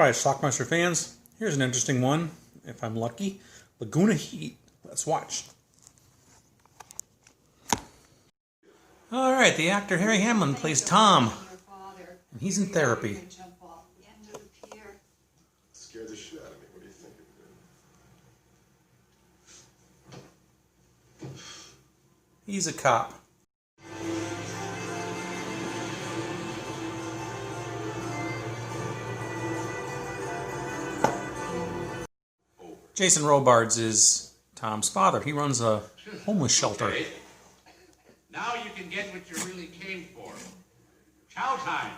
Alright, Schlockmeister fans, here's an interesting one, if I'm lucky. Laguna Heat. Let's watch. Alright, the actor Harry Hamlin plays Tom. And he's in therapy. Scared the shit out of me. What do you think? He's a cop. Jason Robards is Tom's father. He runs a homeless shelter. Okay. Now you can get what you really came for. Chow time.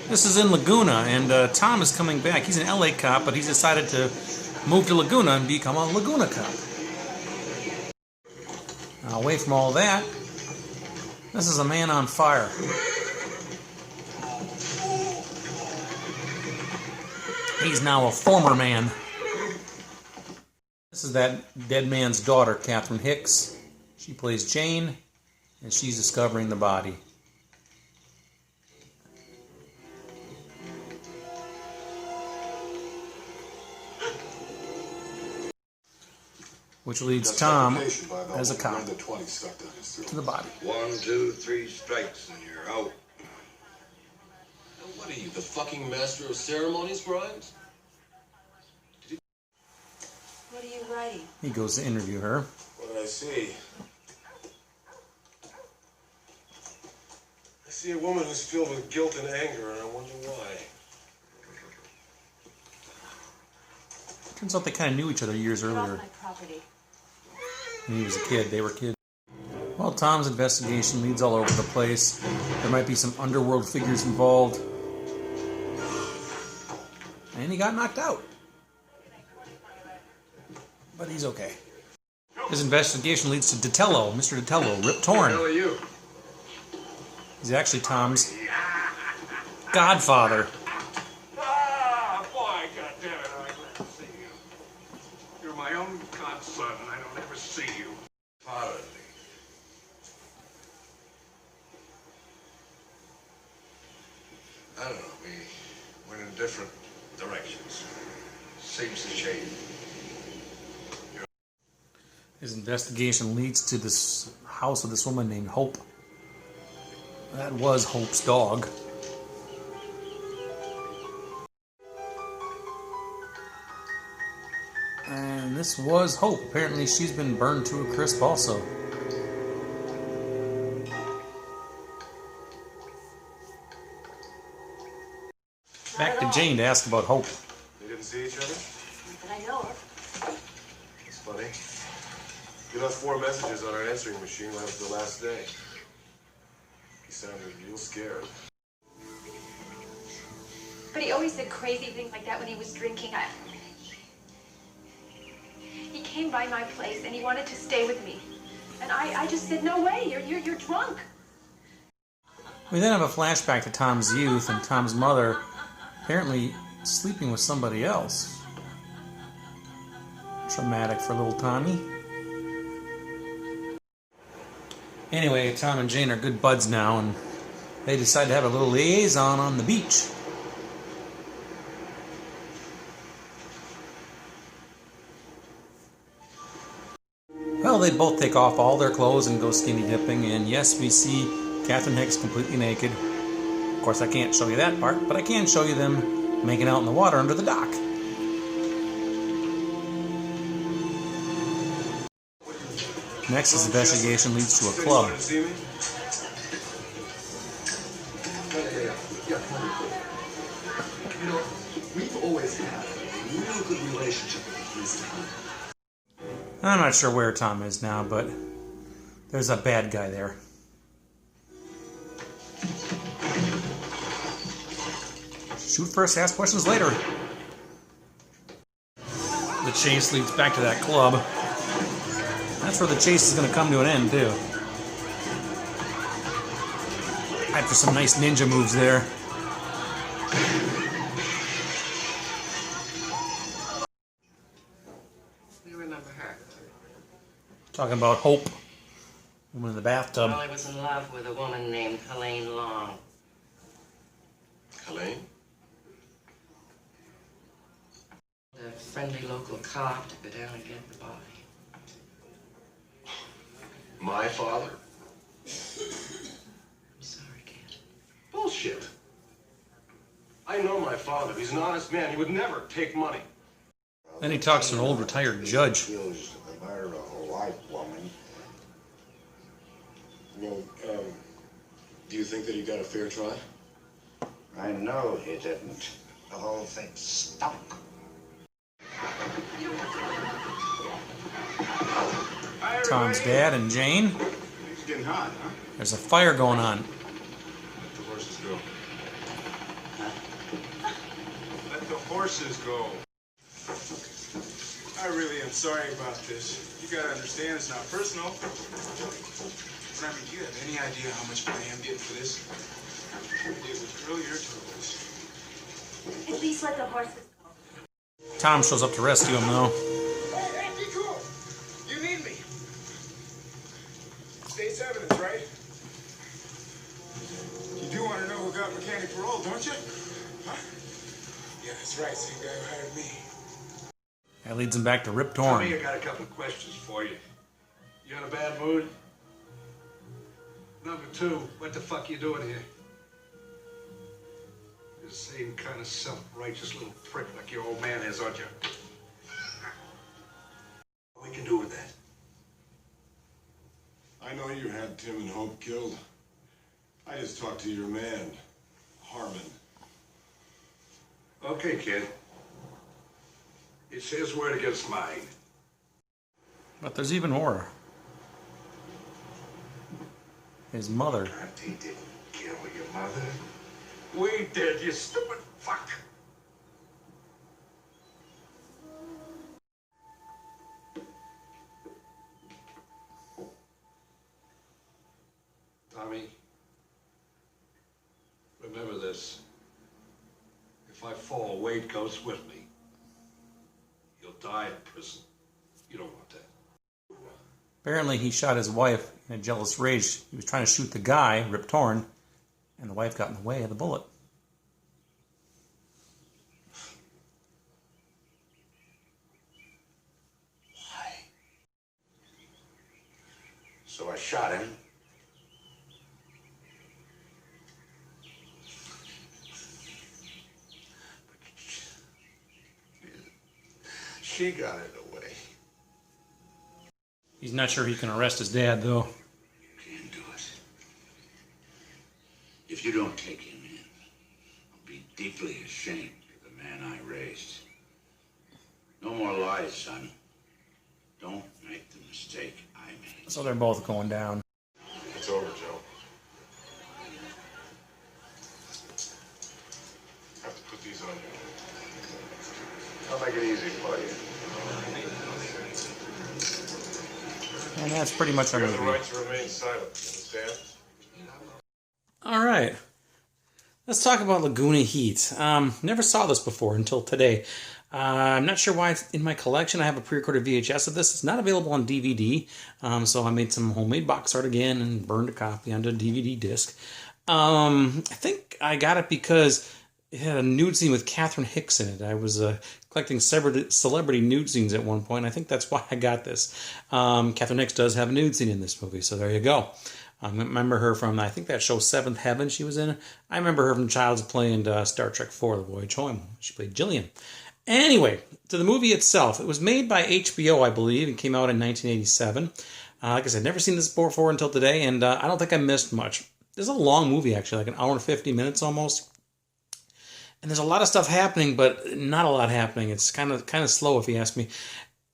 This is in Laguna, and Tom is coming back. He's an LA cop, but he's decided to move to Laguna and become a Laguna cop. Now, away from all that, this is a man on fire. He's now a former man. This is that dead man's daughter, Catherine Hicks. She plays Jane, and she's discovering the body. Which leads Tom, as a cop, to the body. 1, 2, 3 strikes and you're out. What are you, the fucking master of ceremonies, Grimes? What are you writing? He goes to interview her. What did I see? I see a woman who's filled with guilt and anger, and I wonder why. Turns out they kind of knew each other years earlier. My property. When he was a kid, they were kids. Well, Tom's investigation leads all over the place. There might be some underworld figures involved. And he got knocked out. But he's okay. His investigation leads to Ditello, Mr. Ditello, Rip Torn. Who the hell are you? He's actually Tom's godfather. Ah, boy, goddammit, I'm glad to see you. You're my own godson, and I don't ever see you. Pardon me. I don't know, we went in different directions. Seems to change. His investigation leads to this house of this woman named Hope. That was Hope's dog. And this was Hope. Apparently she's been burned to a crisp also. Back to Jane to ask about Hope. They didn't see each other? Not that I know of. It's funny. You left 4 messages on our answering machine right after the last day. He sounded real scared. But he always said crazy things like that when he was drinking. He came by my place and he wanted to stay with me. And I just said, no way, you're drunk. We then have a flashback to Tom's youth and Tom's mother apparently sleeping with somebody else. Traumatic for little Tommy. Anyway, Tom and Jane are good buds now, and they decide to have a little liaison on the beach. Well, they both take off all their clothes and go skinny dipping, and yes, we see Catherine Hicks completely naked. Of course, I can't show you that part, but I can show you them making out in the water under the dock. Next, his investigation leads to a club. See me? Yeah. You know, we've always had a real good relationship with the police department. I'm not sure where Tom is now, but there's a bad guy there. Shoot first, ask questions later. The chase leads back to that club. That's where the chase is going to come to an end, too. After some nice ninja moves there. You remember her? Talking about Hope. Woman in the bathtub. Well, I was in love with a woman named Helene Long. Helene? A friendly local cop to go down and get the body. My father? I'm sorry, Ken. Bullshit. I know my father. He's an honest man. He would never take money. Then he talks to an old retired judge. Accused of the murder of a white woman. Well, do you think that he got a fair trial? I know he didn't. The whole thing stunk. Tom's dad and Jane. Things getting hot, huh? There's a fire going on. Let the horses go. Let the horses go. I really am sorry about this. You gotta understand it's not personal. But I mean, do you have any idea how much money I'm getting for this? It would thrill your toes. At least let the horses go. Tom shows up to rescue him, though. Hey, be cool. You need me. State's evidence, right? You do want to know who got mechanic parole, don't you? Huh? Yeah, that's right. Same guy who hired me. That leads him back to Rip Tommy, Torn. I got a couple of questions for you. You in a bad mood? Number two, what the fuck you doing here? You're the same kind of self-righteous little prick like your old man is, aren't you? What we can do with that? I know you had Tim and Hope killed. I just talked to your man, Harmon. Okay, kid. It's his word against mine. But there's even more. His mother. Auntie didn't kill your mother. We did, you stupid fuck. Tommy, remember this. If I fall, Wade goes with me. You'll die in prison. You don't want that. Apparently he shot his wife in a jealous rage. He was trying to shoot the guy, Rip Torn, and the wife got in the way of the bullet. Why? So I shot him. She got it away. He's not sure he can arrest his dad, though. You can't do it. If you don't take him in, I'll be deeply ashamed of the man I raised. No more lies, son. Don't make the mistake I made. So they're both going down. It's over, Joe. I have to put these on you. I'll make it easy for you. And that's pretty much our You have the movie. right to remain silent. Understand? All right. Let's talk about Laguna Heat. Never saw this before until today. I'm not sure why it's in my collection. I have a pre-recorded VHS of this. It's not available on DVD, so I made some homemade box art again and burned a copy onto a DVD disc. I think I got it because it had a nude scene with Catherine Hicks in it. I was collecting celebrity nude scenes at one point. I think that's why I got this. Catherine Hicks does have a nude scene in this movie, so there you go. I remember her from, I think that show Seventh Heaven she was in. I remember her from Child's Play and Star Trek IV, The Voyage Home. She played Jillian. Anyway, to the movie itself. It was made by HBO, I believe, and came out in 1987. Like I said, never seen this before until today, and I don't think I missed much. This is a long movie, actually, like an hour and 50 minutes almost. And there's a lot of stuff happening, but not a lot happening. It's kind of slow, if you ask me.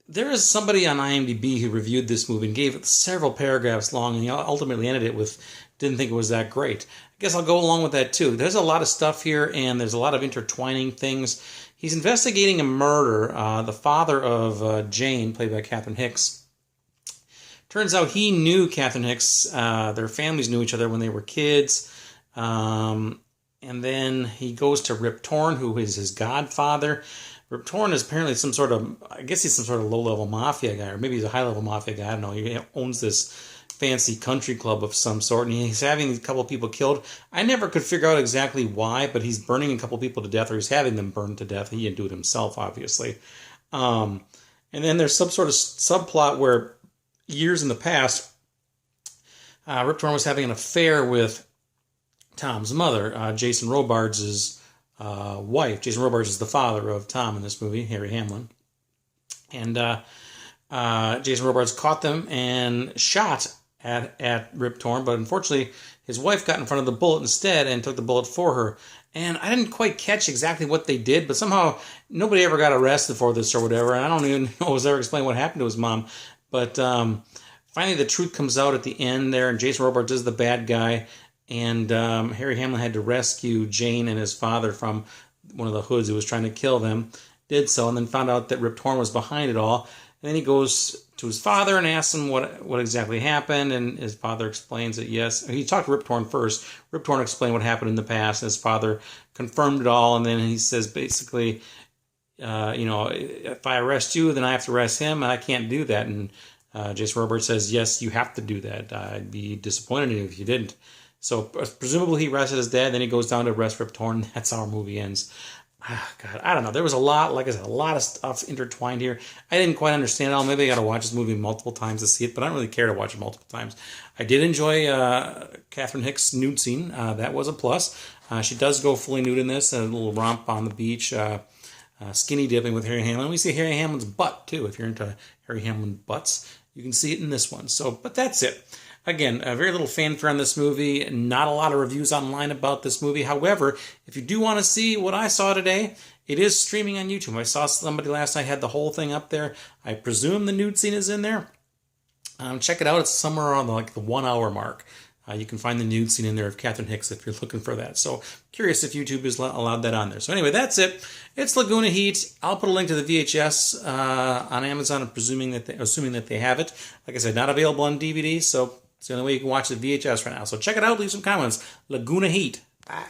There is somebody on IMDb who reviewed this movie and gave it several paragraphs long, and he ultimately ended it with, didn't think it was that great. I guess I'll go along with that too. There's a lot of stuff here, and there's a lot of intertwining things. He's investigating a murder. The father of Jane, played by Catherine Hicks. Turns out he knew Catherine Hicks. Their families knew each other when they were kids. And then he goes to Rip Torn, who is his godfather. Rip Torn is apparently some sort of, I guess he's some sort of low-level mafia guy, or maybe he's a high-level mafia guy. I don't know. He owns this fancy country club of some sort, and he's having a couple of people killed. I never could figure out exactly why, but he's burning a couple of people to death, or he's having them burned to death. He didn't do it himself, obviously. And then there's some sort of subplot where years in the past, Rip Torn was having an affair with Tom's mother, Jason Robards' wife. Jason Robards is the father of Tom in this movie, Harry Hamlin. And Jason Robards caught them and shot at Rip Torn, but unfortunately his wife got in front of the bullet instead and took the bullet for her. And I didn't quite catch exactly what they did, but somehow nobody ever got arrested for this or whatever. And I don't even know if it was ever explained what happened to his mom. But finally the truth comes out at the end there, and Jason Robards is the bad guy. And Harry Hamlin had to rescue Jane and his father from one of the hoods who was trying to kill them. Did so, and then found out that Rip Torn was behind it all. And then he goes to his father and asks him what exactly happened, and his father explains that yes, he talked to Rip Torn first. Rip Torn explained what happened in the past, and his father confirmed it all, and then he says basically, if I arrest you, then I have to arrest him, and I can't do that. And Jason Robards says, yes, you have to do that. I'd be disappointed in you if you didn't. So presumably he arrested his dad, then he goes down to arrest Rip Torn, and that's how our movie ends. God, I don't know. There was a lot, like I said, a lot of stuff intertwined here. I didn't quite understand it all. Maybe I got to watch this movie multiple times to see it, but I don't really care to watch it multiple times. I did enjoy Catherine Hicks' nude scene. That was a plus. She does go fully nude in this, a little romp on the beach, skinny dipping with Harry Hamlin. We see Harry Hamlin's butt, too. If you're into Harry Hamlin butts, you can see it in this one. So, but that's it. Again, a very little fanfare on this movie. Not a lot of reviews online about this movie. However, if you do want to see what I saw today, it is streaming on YouTube. I saw somebody last night had the whole thing up there. I presume the nude scene is in there. Check it out. It's somewhere around the 1 hour mark. You can find the nude scene in there of Catherine Hicks if you're looking for that. So curious if YouTube has allowed that on there. So anyway, that's it. It's Laguna Heat. I'll put a link to the VHS on Amazon, assuming that they have it. Like I said, not available on DVD, so it's the only way you can watch the VHS right now. So check it out. Leave some comments. Laguna Heat. Bye.